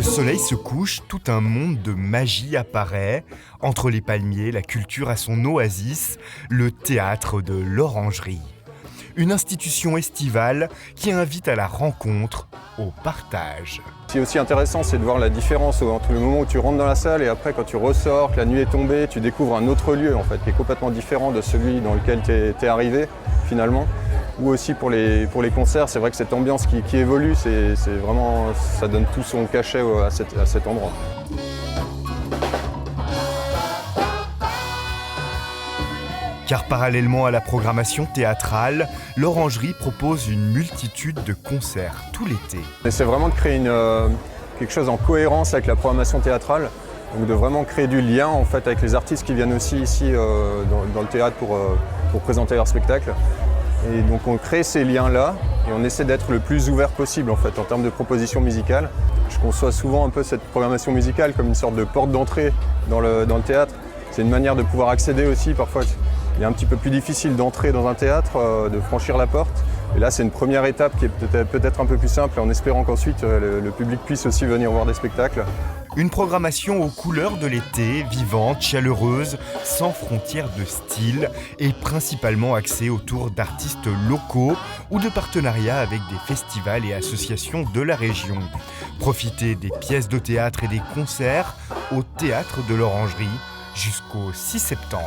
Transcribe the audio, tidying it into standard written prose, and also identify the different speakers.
Speaker 1: le soleil se couche, tout un monde de magie apparaît. Entre les palmiers, la culture a son oasis, le théâtre de l'Orangerie. Une institution estivale qui invite à la rencontre, au partage.
Speaker 2: Ce qui est aussi intéressant, c'est de voir la différence entre le moment où tu rentres dans la salle et après quand tu ressors, que la nuit est tombée, tu découvres un autre lieu en fait, qui est complètement différent de celui dans lequel tu es arrivé finalement. Ou aussi pour les concerts, c'est vrai que cette ambiance qui évolue, c'est vraiment, ça donne tout son cachet à cet endroit.
Speaker 1: Car parallèlement à la programmation théâtrale, l'Orangerie propose une multitude de concerts tout l'été.
Speaker 2: C'est vraiment de créer quelque chose en cohérence avec la programmation théâtrale, donc de vraiment créer du lien en fait, avec les artistes qui viennent aussi ici dans le théâtre pour présenter leur spectacle. Et donc on crée ces liens-là et on essaie d'être le plus ouvert possible en fait, en termes de propositions musicales. Je conçois souvent un peu cette programmation musicale comme une sorte de porte d'entrée dans le théâtre. C'est une manière de pouvoir accéder aussi parfois. Il est un petit peu plus difficile d'entrer dans un théâtre, de franchir la porte. Et là, c'est une première étape qui est peut-être un peu plus simple en espérant qu'ensuite le public puisse aussi venir voir des spectacles.
Speaker 1: Une programmation aux couleurs de l'été, vivante, chaleureuse, sans frontières de style et principalement axée autour d'artistes locaux ou de partenariats avec des festivals et associations de la région. Profitez des pièces de théâtre et des concerts au Théâtre de l'Orangerie jusqu'au 6 septembre.